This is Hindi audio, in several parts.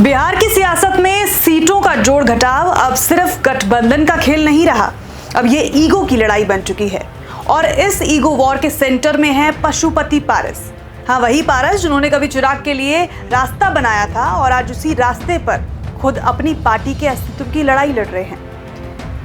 बिहार की सियासत में सीटों का जोड़ घटाव अब सिर्फ गठबंधन का खेल नहीं रहा, अब ये ईगो की लड़ाई बन चुकी है। और इस ईगो वॉर के सेंटर में है पशुपति पारस। हाँ, वही पारस जिन्होंने कभी चिराग के लिए रास्ता बनाया था और आज उसी रास्ते पर खुद अपनी पार्टी के अस्तित्व की लड़ाई लड़ रहे हैं।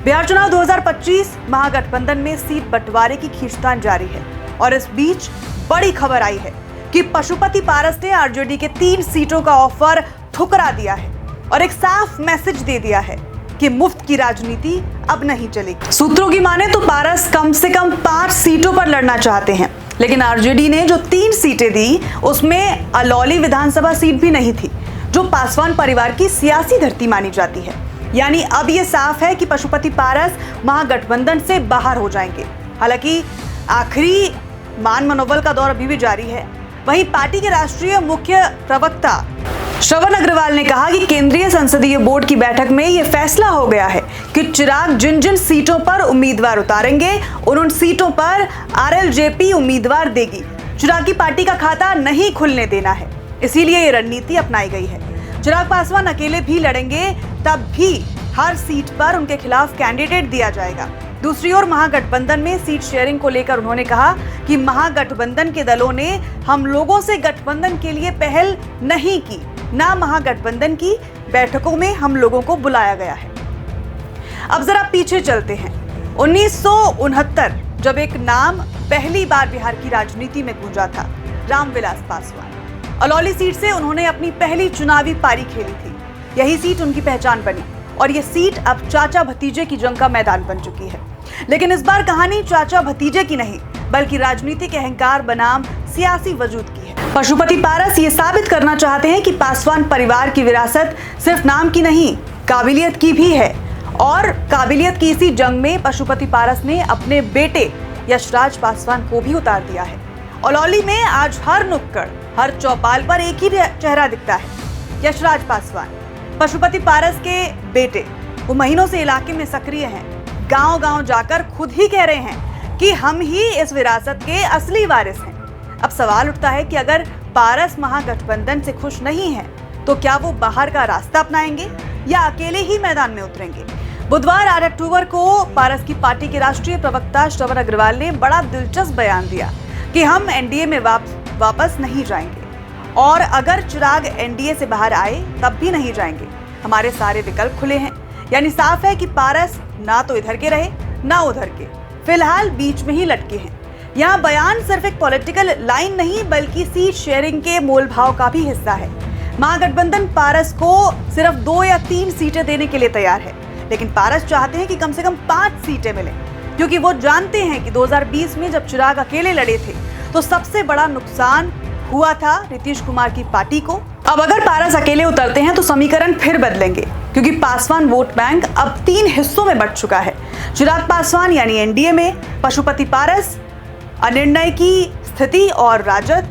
बिहार चुनाव 2025 महागठबंधन में सीट बंटवारे की खींचतान जारी है और इस बीच बड़ी खबर आई है कि पशुपति पारस ने आरजेडी के 3 सीटों का ऑफर ठुकरा दिया है और एक साफ मैसेज दे दिया है कि मुफ्त की राजनीति अब नहीं चलेगी। सूत्रों की माने तो पारस कम से कम 5 सीटों पर लड़ना चाहते हैं, लेकिन आरजेडी ने जो 3 सीटें दी उसमें अलौली विधानसभा सीट भी नहीं थी, जो पासवान परिवार की सियासी धरती मानी जाती है। यानी अब ये साफ है कि पशुपति पारस महागठबंधन से बाहर हो जाएंगे। हालांकि आखिरी मान मनोबल का दौर अभी भी जारी है। वहीं पार्टी के राष्ट्रीय मुख्य प्रवक्ता श्रवण अग्रवाल ने कहा कि केंद्रीय संसदीय बोर्ड की बैठक में यह फैसला हो गया है कि चिराग जिन जिन सीटों पर उम्मीदवार उतारेंगे उन सीटों पर आरएलजेपी उम्मीदवार देगी। चिराग की पार्टी का खाता नहीं खुलने देना है, इसीलिए ये रणनीति अपनाई गई है। चिराग पासवान अकेले भी लड़ेंगे तब भी हर सीट पर उनके खिलाफ कैंडिडेट दिया जाएगा। दूसरी ओर महागठबंधन में सीट शेयरिंग को लेकर उन्होंने कहा कि महागठबंधन के दलों ने हम लोगों से गठबंधन के लिए पहल नहीं की, ना महागठबंधन की बैठकों में हम लोगों को बुलाया गया है। अब जरा पीछे चलते हैं। 1969 जब एक नाम पहली बार बिहार की राजनीति में गूंजा था, रामविलास पासवान। अलौली सीट से उन्होंने अपनी पहली चुनावी पारी खेली थी। यही सीट उनकी पहचान बनी और ये सीट अब चाचा भतीजे की जंग का मैदान बन चुकी है। लेकिन इस बार कहानी चाचा भतीजे की नहीं, बल्कि राजनीतिक अहंकार बनाम सियासी वजूद की है। पशुपति पारस ये साबित करना चाहते हैं कि पासवान परिवार की विरासत सिर्फ नाम की नहीं, काबिलियत की भी है। और काबिलियत की इसी जंग में पशुपति पारस ने अपने बेटे यशराज पासवान को भी उतार दिया है। अलौली में आज हर नुक्कड़, हर चौपाल पर एक ही चेहरा दिखता है, यशराज पासवान। पशुपति पारस के बेटे वो महीनों से इलाके में सक्रिय हैं, गांव-गांव जाकर खुद ही कह रहे हैं कि हम ही इस विरासत के असली वारिस हैं। अब सवाल उठता है कि अगर पारस महागठबंधन से खुश नहीं है तो क्या वो बाहर का रास्ता अपनाएंगे या अकेले ही मैदान में उतरेंगे। बुधवार 8 अक्टूबर को पारस की पार्टी के राष्ट्रीय प्रवक्ता श्रवण अग्रवाल ने बड़ा दिलचस्प बयान दिया कि हम एनडीए में वापस नहीं जाएंगे और अगर चिराग एनडीए से बाहर आए तब भी नहीं जाएंगे। हमारे सारे विकल्प खुले हैं। यानी साफ है कि पारस ना तो इधर के रहे ना उधर के, फिलहाल बीच में ही लटके हैं। यहाँ बयान सिर्फ एक पॉलिटिकल लाइन नहीं बल्कि सीट शेयरिंग के मोल भाव का भी हिस्सा है। महागठबंधन पारस को सिर्फ 2 या 3 सीटें देने के लिए तैयार है, लेकिन पारस चाहते हैं कि कम से कम 5 सीटें मिलें, क्योंकि वो जानते हैं कि 2020 में जब चिराग अकेले लड़े थे तो सबसे बड़ा नुकसान हुआ था नीतीश कुमार की पार्टी को। अब अगर पारस अकेले उतरते हैं तो समीकरण फिर बदलेंगे, क्योंकि पासवान वोट बैंक अब 3 हिस्सों में बंट चुका है। चिराग पासवान यानी एनडीए में, पशुपति पारस अनिर्णय की स्थिति और राजद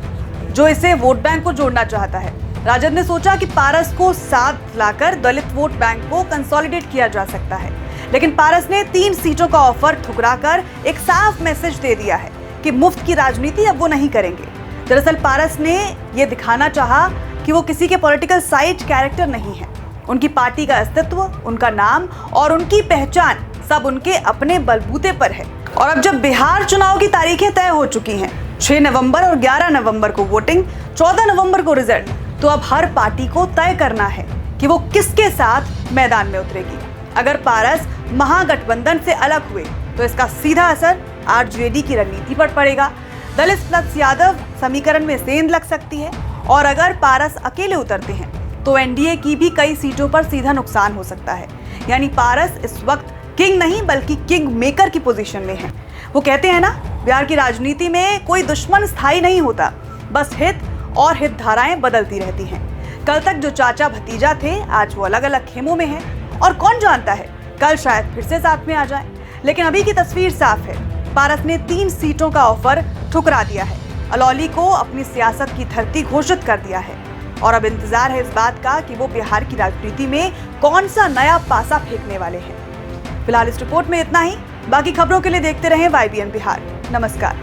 जो इसे वोट बैंक को जोड़ना चाहता है। राजद ने सोचा कि पारस को साथ लाकर दलित वोट बैंक को कंसोलिडेट किया जा सकता है, लेकिन पारस ने 3 सीटों का ऑफर ठुकराकर एक साफ मैसेज दे दिया है कि मुफ्त की राजनीति अब वो नहीं करेंगे। दरअसल पारस ने यह दिखाना चाहा कि वो किसी के पॉलिटिकल साइड कैरेक्टर नहीं है। उनकी पार्टी का अस्तित्व, उनका नाम और उनकी पहचान सब उनके अपने बलबूते पर है। और अब जब बिहार चुनाव की तारीखें तय हो चुकी हैं, 6 नवंबर और 11 नवंबर को वोटिंग, 14 नवंबर को रिजल्ट, तो अब हर पार्टी को तय करना है कि वो किसके साथ मैदान में उतरेगी। अगर पारस महागठबंधन से अलग हुए तो इसका सीधा असर आरजेडी की रणनीति पर पड़ेगा। दलित प्लस यादव समीकरण में सेंध लग सकती है और अगर पारस अकेले उतरते हैं तो एनडीए की भी कई सीटों पर सीधा नुकसान हो सकता है। यानी पारस इस वक्त किंग नहीं बल्कि किंग मेकर की पोजीशन में है। वो कहते हैं ना, बिहार की राजनीति में कोई दुश्मन स्थायी नहीं होता, बस हित और हित धाराएं बदलती रहती हैं। कल तक जो चाचा भतीजा थे आज वो अलग अलग खेमों में हैं और कौन जानता है कल शायद फिर से साथ में आ जाए। लेकिन अभी की तस्वीर साफ है, पारस ने 3 सीटों का ऑफर ठुकरा दिया है, अलौली को अपनी सियासत की धरती घोषित कर दिया है और अब इंतजार है इस बात का कि वो बिहार की राजनीति में कौन सा नया पासा फेंकने वाले हैं। फिलहाल इस रिपोर्ट में इतना ही। बाकी खबरों के लिए देखते रहें YBN बिहार। नमस्कार।